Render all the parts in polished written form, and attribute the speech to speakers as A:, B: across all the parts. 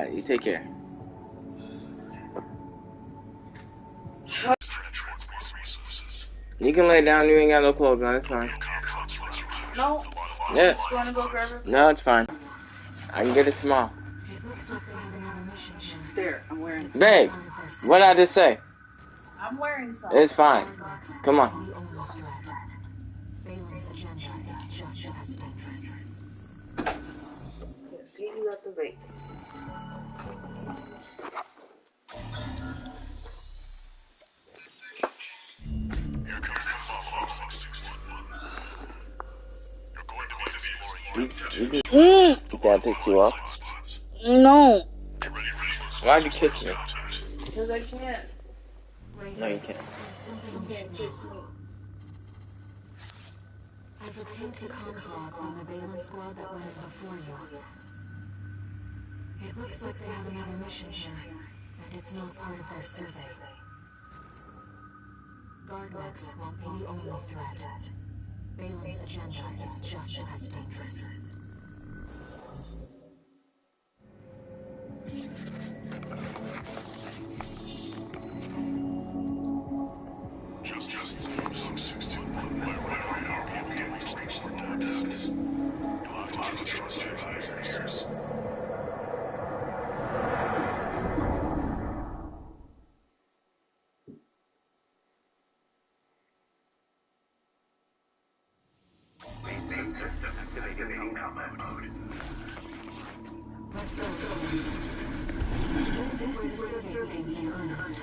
A: Alright, you take care. You can lay down, you ain't got no clothes on, it's fine.
B: No.
A: Yeah.
B: You wanna go grab it?
A: No, it's fine. I can get it tomorrow.
B: There, I'm wearing some.
A: Babe, what did I just say?
B: I'm wearing some.
A: It's fine. Come on.
B: Yes, you got the vape.
C: Here comes the follow-up 621. You're going to be exploring
A: Did that piss you up?
B: No.
C: Get ready for
A: Why'd you kiss me?
B: Because I can't.
A: No, you can't.
B: You can't kiss me.
D: I've obtained the comms log from the Balin squad that went in before you. It looks like they have another mission here, and it's not part of their survey. Guardmechs won't be the only threat. Balin's agenda is just as dangerous.
C: just as 621. My radar may not be able to reach the core depths. You'll have to trust your lasers.
D: Let's go. This is where the survey begins in earnest.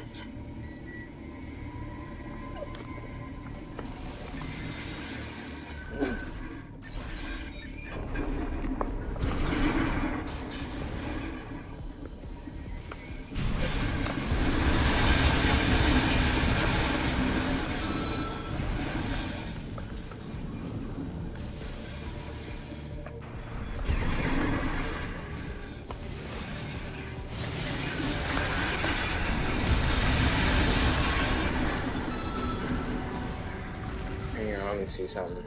A: Hang on, let me see something.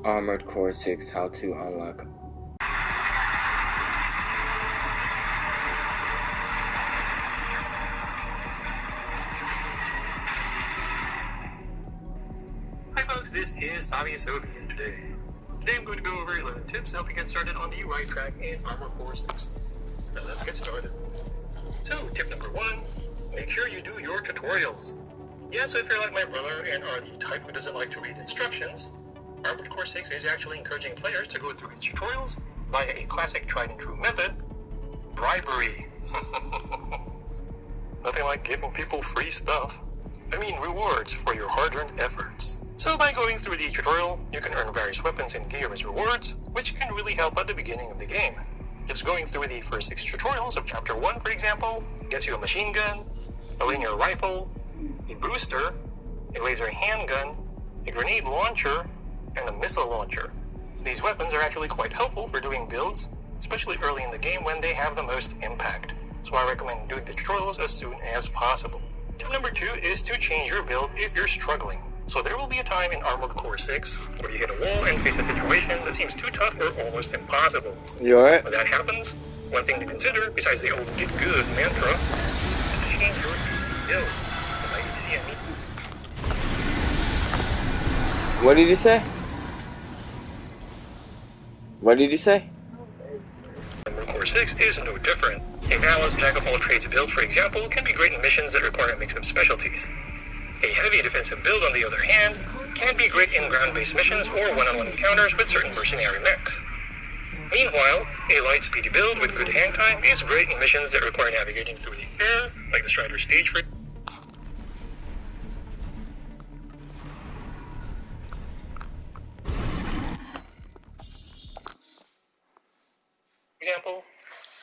A: Armored Core 6, how to unlock.
E: Hi folks, this is Tommy Asobi, and today I'm going to go over 11 tips to help you get started on the right track in Armored Core 6. Now let's get started. So, tip number 1, make sure you do your tutorials. Yeah, so if you're like my brother and are the type who doesn't like to read instructions, Armored Core 6 is actually encouraging players to go through its tutorials via a classic tried and true method, bribery. Nothing like giving people free stuff. I mean rewards for your hard-earned efforts. So by going through the tutorial, you can earn various weapons and gear as rewards, which can really help at the beginning of the game. Just going through the first 6 tutorials of Chapter 1, for example, gets you a machine gun, a linear rifle, a booster, a laser handgun, a grenade launcher, and a missile launcher. These weapons are actually quite helpful for doing builds, especially early in the game when they have the most impact. So I recommend doing the tutorials as soon as possible. Tip number 2 is to change your build if you're struggling. So there will be a time in Armored Core 6 where you hit a wall and face a situation that seems too tough or almost impossible.
A: You alright?
E: When that happens, one thing to consider, besides the old get good mantra, is to change your PC build. By PC, I mean...
A: What did he say? What did he say?
E: Armored Core 6 is no different. A balanced jack-of-all-trades build, for example, can be great in missions that require a mix of specialties. A heavy defensive build, on the other hand, can be great in ground-based missions or one-on-one encounters with certain mercenary mechs. Meanwhile, a light speedy build with good hang time is great in missions that require navigating through the air, like the Strider stage for example,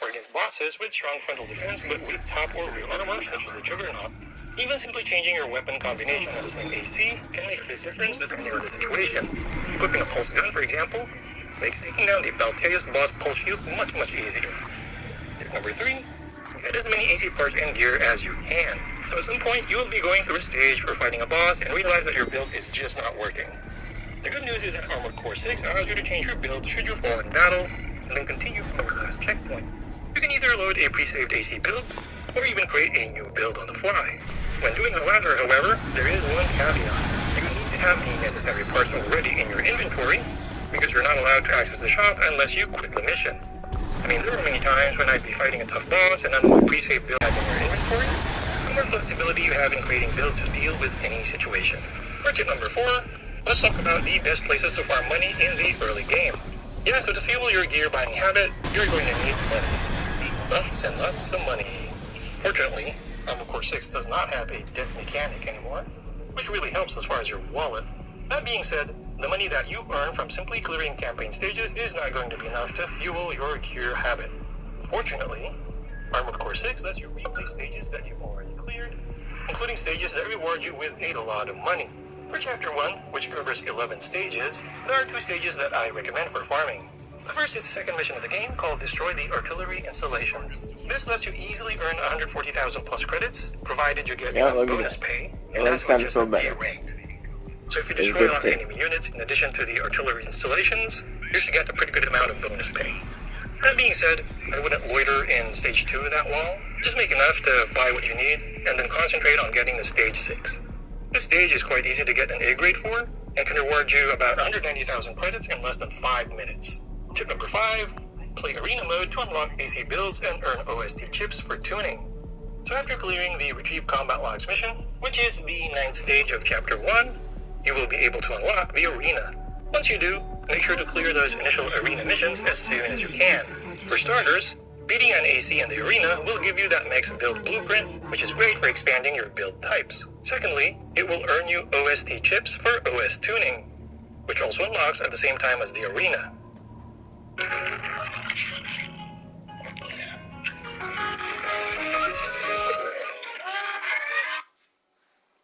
E: or against bosses with strong frontal defense but weak top or rear armor such as the Juggernaut. Even simply changing your weapon combination at the same AC can make a big difference depending on the situation. Equipping a pulse gun, for example, makes taking down the Balteus boss pulse shield much easier. Tip number 3, get as many AC parts and gear as you can. So at some point, you will be going through a stage or fighting a boss and realize that your build is just not working. The good good news is that Armored Core 6 allows you to change your build should you fall in battle, and then continue from your last checkpoint. You can either load a pre-saved AC build, or even create a new build on the fly. When doing the latter, however, there is one caveat. You need to have the necessary parts already in your inventory, because you're not allowed to access the shop unless you quit the mission. I mean, there are many times when I'd be fighting a tough boss and none of the pre-saved builds in your inventory. The more flexibility you have in creating builds to deal with any situation. For tip number 4, let's talk about the best places to farm money in the early game. Yeah, so to fuel your gear buying habit, you're going to need money. Lots and lots of money. Fortunately, Armored Core 6 does not have a debt mechanic anymore, which really helps as far as your wallet. That being said, the money that you earn from simply clearing campaign stages is not going to be enough to fuel your gear habit. Fortunately, Armored Core 6 lets you replay stages that you've already cleared, including stages that reward you with a lot of money. For Chapter 1, which covers 11 stages, there are 2 stages that I recommend for farming. The first is the second mission of the game, called Destroy the Artillery Installations. This lets you easily earn 140,000 plus credits, provided you get enough bonus pay, and that's with just a B rank. So if you destroy a lot of enemy units in addition to the artillery installations, you should get a pretty good amount of bonus pay. That being said, I wouldn't loiter in Stage 2 that long. Just make enough to buy what you need, and then concentrate on getting to Stage 6. This stage is quite easy to get an A grade for, and can reward you about 190,000 credits in less than 5 minutes. Tip number 5, play Arena mode to unlock AC builds and earn OST chips for tuning. So after clearing the Retrieve Combat Logs mission, which is the 9th stage of Chapter 1, you will be able to unlock the Arena. Once you do, make sure to clear those initial Arena missions as soon as you can. For starters, beating an AC in the Arena will give you that max build blueprint, which is great for expanding your build types. Secondly, it will earn you OST chips for OS tuning, which also unlocks at the same time as the Arena.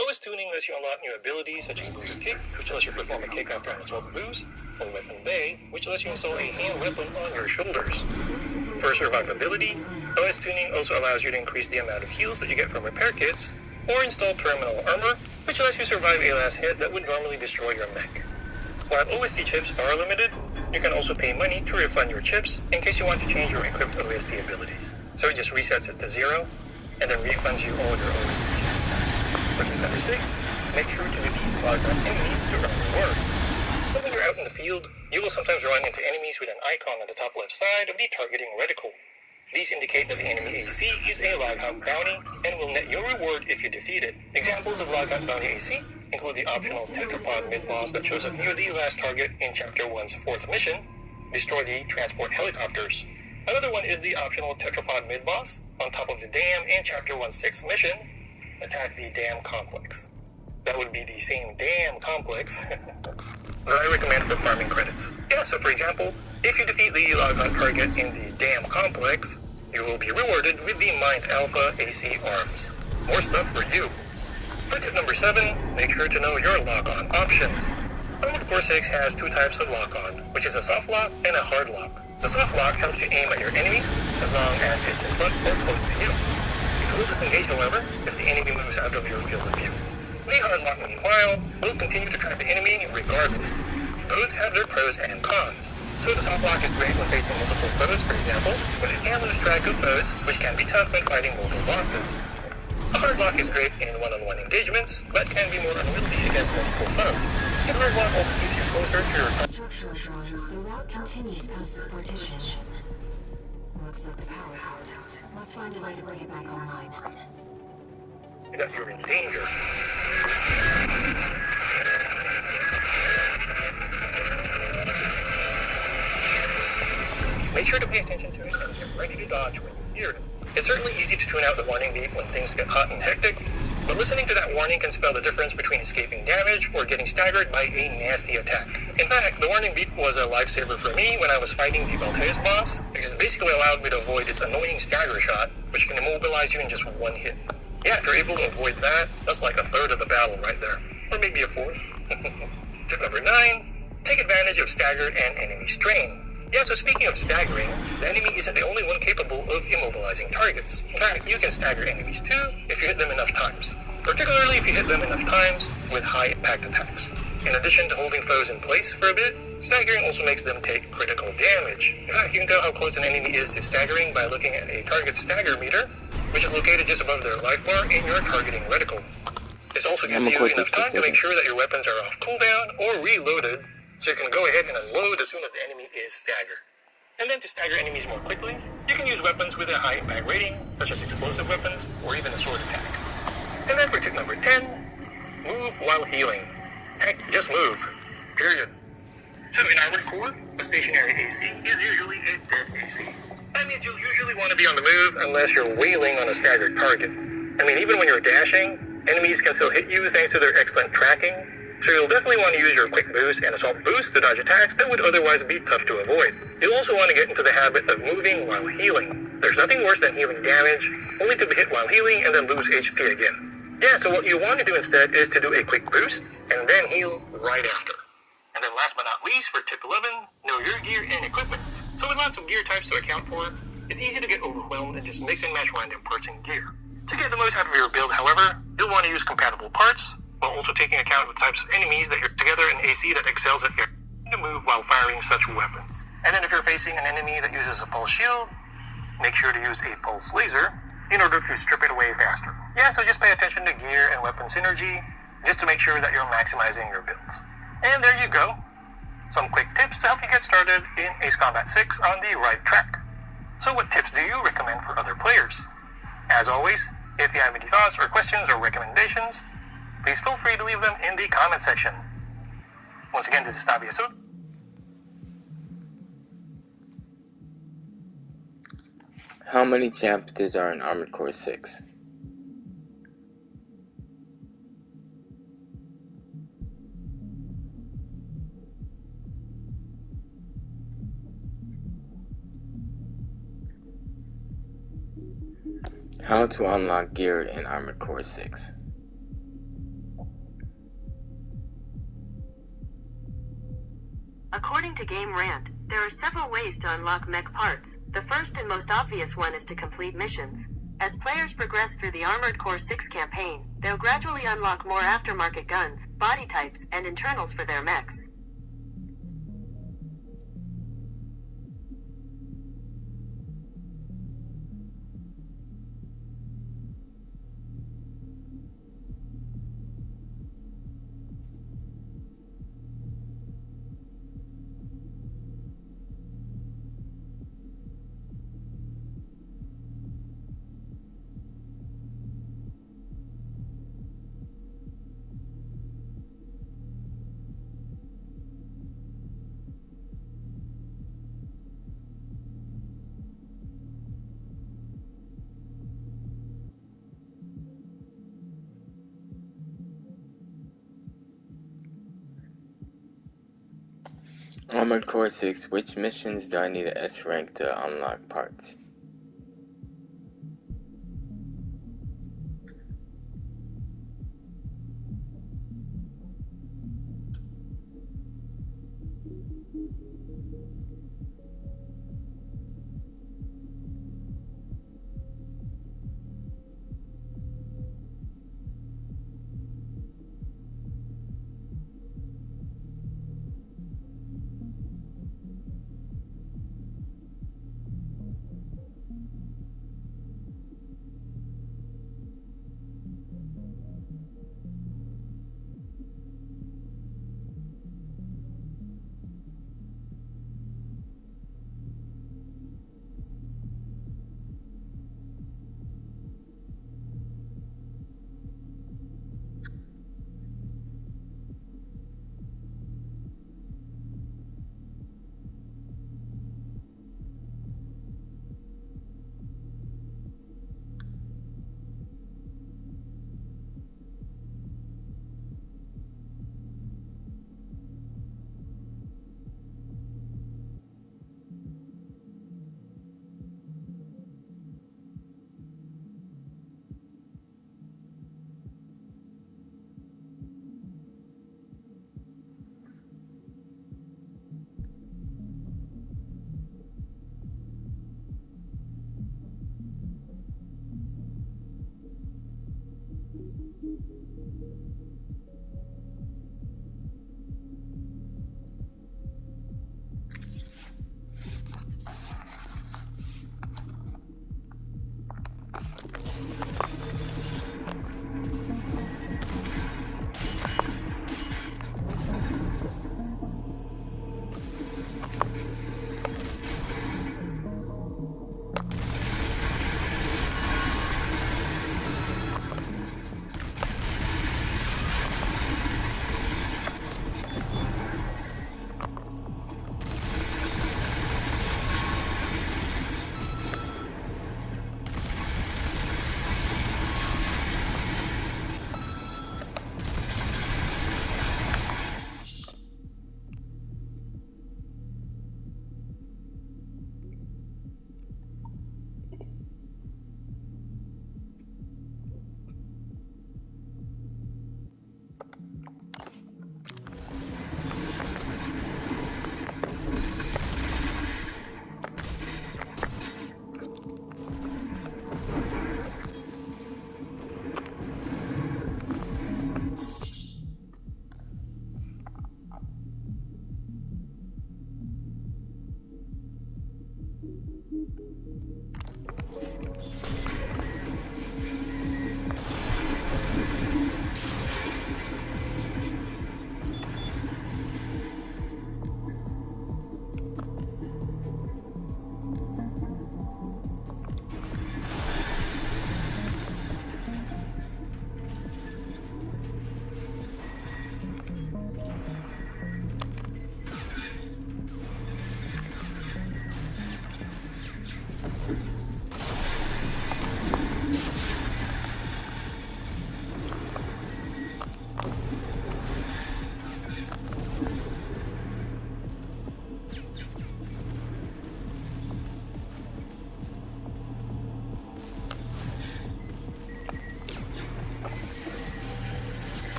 E: OS tuning lets you unlock new abilities such as Boost Kick, which lets you perform a kick after an assault boost, or Weapon Bay, which lets you install a hand weapon on your shoulders. For survivability, OS tuning also allows you to increase the amount of heals that you get from repair kits, or install terminal armor, which lets you survive a last hit that would normally destroy your mech. While OST chips are limited, you can also pay money to refund your chips in case you want to change your equipped OST abilities. So it just resets it to 0, and then refunds you all your OST chips. For tip number 6, make sure to defeat logged on enemies to earn rewards. So when you're out in the field, you will sometimes run into enemies with an icon on the top left side of the targeting reticle. These indicate that the enemy AC is a Loghawk bounty and will net your reward if you defeat it. Examples of Loghawk bounty AC include the optional tetrapod mid-boss that shows up near the last target in Chapter 1's 4th mission, Destroy the Transport Helicopters. Another one is the optional tetrapod mid-boss on top of the dam in Chapter 1's 6th mission, Attack the Dam Complex. That would be the same dam complex that I recommend for farming credits. Yeah, so for example, if you defeat the Loghawk target in the dam complex, you will be rewarded with the Mind Alpha AC arms. More stuff for you. For tip number 7, make sure to know your lock-on options. Armored Core 6 has 2 types of lock-on, which is a soft lock and a hard lock. The soft lock helps you aim at your enemy as long as it's in front or close to you. You will disengage, however, if the enemy moves out of your field of view. The hard lock, meanwhile, will continue to track the enemy regardless. Both have their pros and cons. So the soft lock is great when facing multiple foes, for example, but it can lose track of foes, which can be tough when fighting multiple bosses. A hard lock is great in one-on-one engagements, but can be more unwieldy against multiple foes. And hard lock also keeps you closer to your
D: structural drawings, the route continues past this partition. Looks like the power's out. Let's find a way to bring it back online.
E: that you're in danger. Make sure to pay attention to it and get ready to dodge when you hear it. It's certainly easy to tune out the warning beep when things get hot and hectic, but listening to that warning can spell the difference between escaping damage or getting staggered by a nasty attack. In fact, the warning beep was a lifesaver for me when I was fighting the Balteus boss, because it basically allowed me to avoid its annoying stagger shot, which can immobilize you in just one hit. Yeah, if you're able to avoid that, that's like a third of the battle right there. Or maybe a fourth. Tip number 9, take advantage of stagger and enemy strain. Yeah, so speaking of staggering, the enemy isn't the only one capable of immobilizing targets. In fact, you can stagger enemies too if you hit them enough times. particularly if you hit them enough times with high impact attacks. In addition to holding foes in place for a bit, staggering also makes them take critical damage. In fact, you can tell how close an enemy is to staggering by looking at a target stagger meter, which is located just above their life bar in your targeting reticle. This also gives you enough time to make sure that your weapons are off cooldown or reloaded, so you can go ahead and unload as soon as the enemy is staggered. And then to stagger enemies more quickly, you can use weapons with a high impact rating, such as explosive weapons or even a sword attack. And then for tip number 10, move while healing. Heck, just move. Period. So in Armored Core, a stationary AC is usually a dead AC. That means you'll usually want to be on the move unless you're wailing on a staggered target. I mean, even when you're dashing, enemies can still hit you thanks to their excellent tracking, so you'll definitely want to use your quick boost and assault boost to dodge attacks that would otherwise be tough to avoid. You'll also want to get into the habit of moving while healing. There's nothing worse than healing damage, only to be hit while healing and then lose HP again. Yeah, so what you want to do instead is to do a quick boost and then heal right after. And then last but not least, for tip 11, know your gear and equipment. So with lots of gear types to account for, it's easy to get overwhelmed and just mix and match random parts and gear. To get the most out of your build, however, you'll want to use compatible parts, while also taking account of the types of enemies that you're together in AC that excels at to move while firing such weapons. And then if you're facing an enemy that uses a pulse shield, make sure to use a pulse laser in order to strip it away faster. Yeah, so just pay attention to gear and weapon synergy, just to make sure that you're maximizing your builds. And there you go. Some quick tips to help you get started in Ace Combat 6 on the right track. So what tips do you recommend for other players? As always, if you have any thoughts or questions or recommendations, please feel free to leave them in the comment section. Once again, this is Tabi Asud.
A: How many chapters are in Armored Core 6? How to unlock gear in Armored Core 6.
F: According to Game Rant, there are several ways to unlock mech parts. The first and most obvious one is to complete missions. As players progress through the Armored Core 6 campaign, they'll gradually unlock more aftermarket guns, body types, and internals for their mechs.
A: Armored Core 6, which missions do I need an S rank to unlock parts?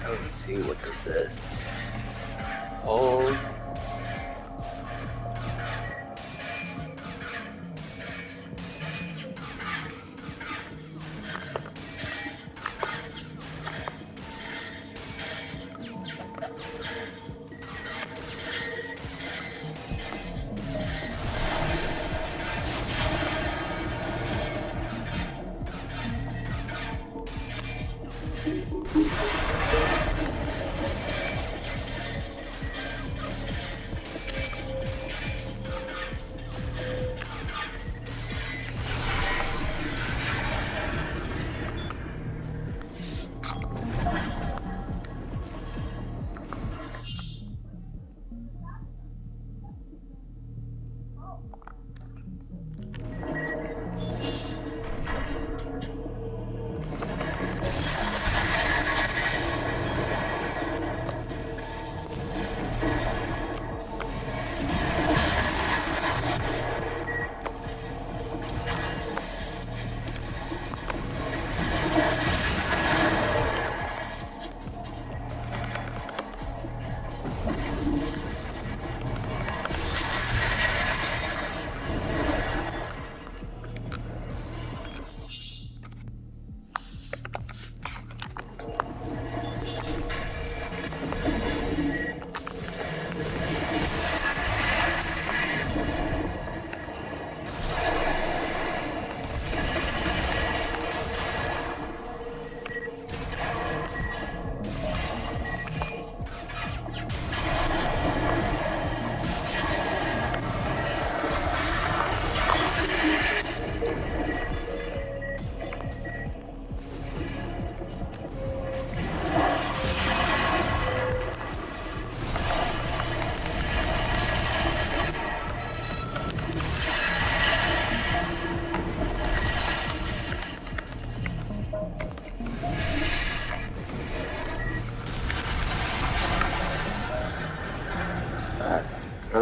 A: Let me see what this says. Oh.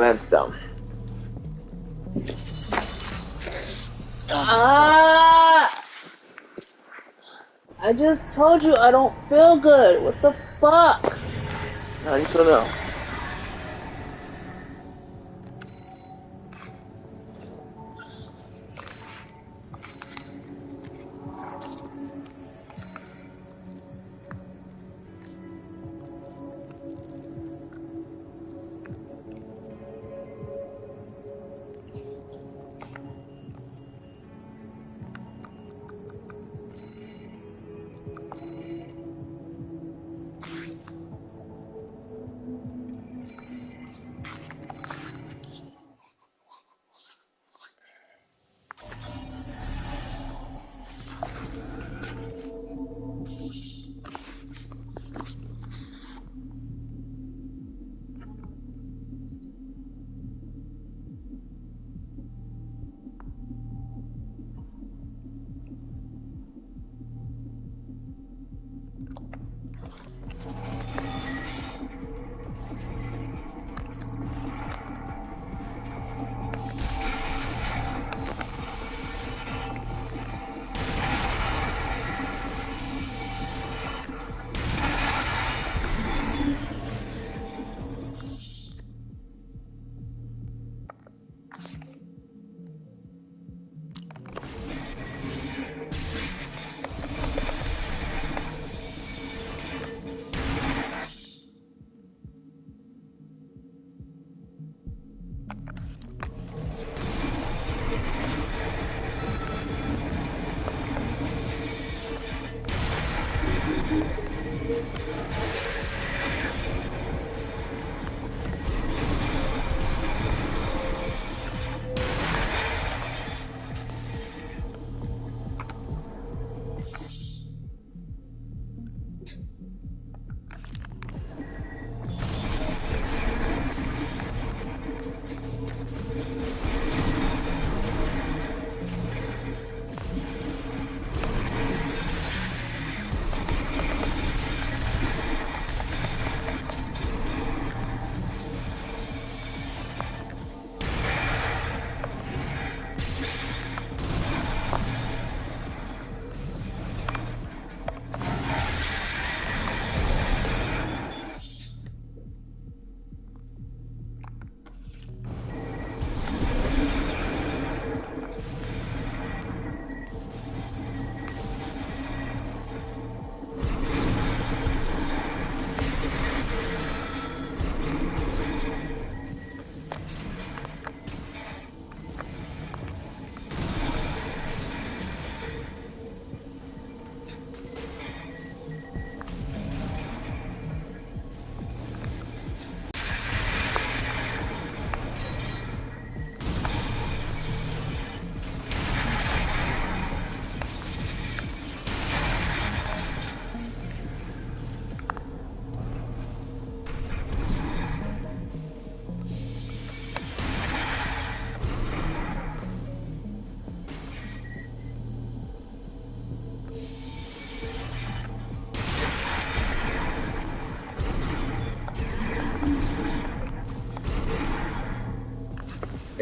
A: That's dumb.
B: I just told you I don't feel good. What the fuck?
A: How do you feel now?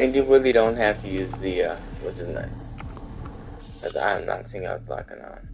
A: And you really don't have to use the, what's his nuts. Because I am not seeing out locking on.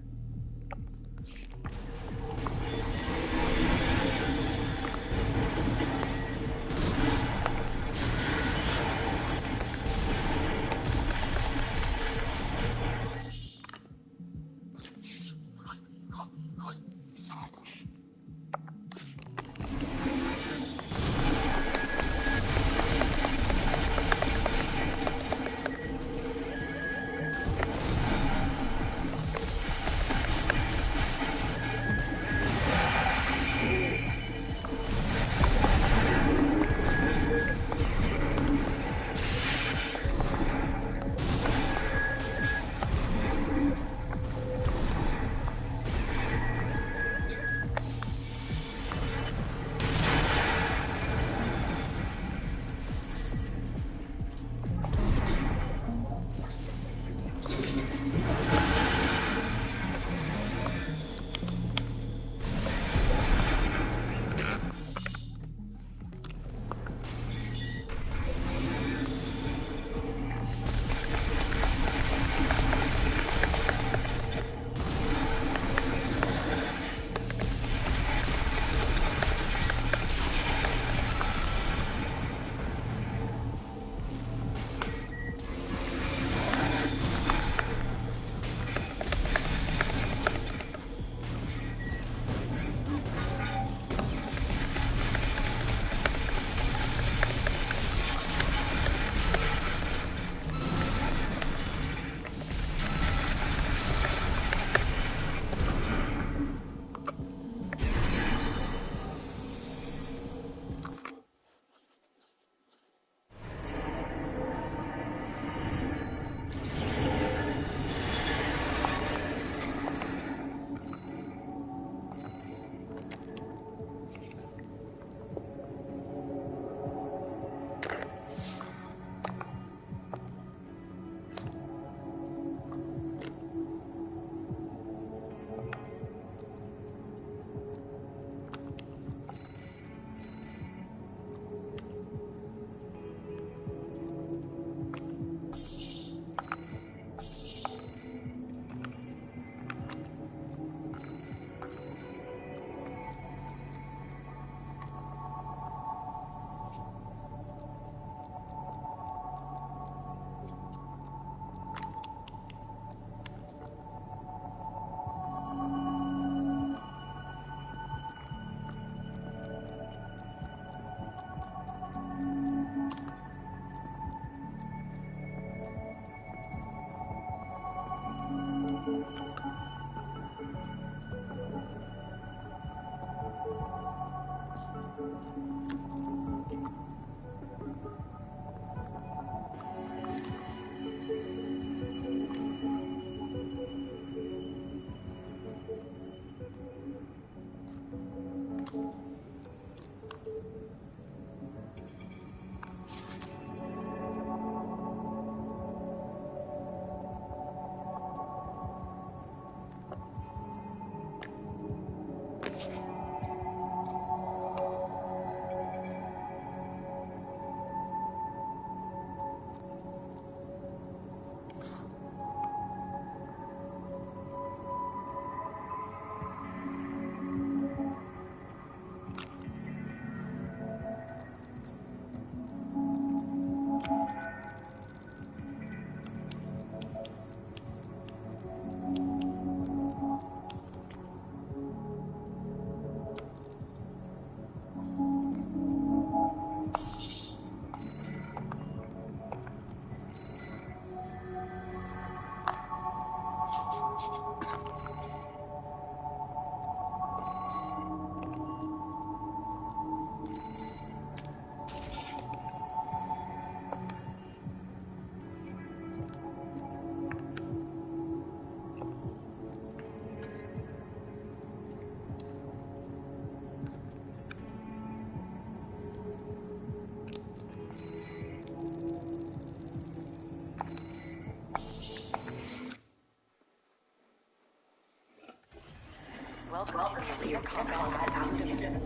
D: Welcome to the Rubicon altitude.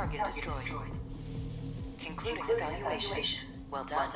G: Target destroyed. Concluding evaluation. Well done.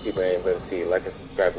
A: People ain't able to see, like and subscribe,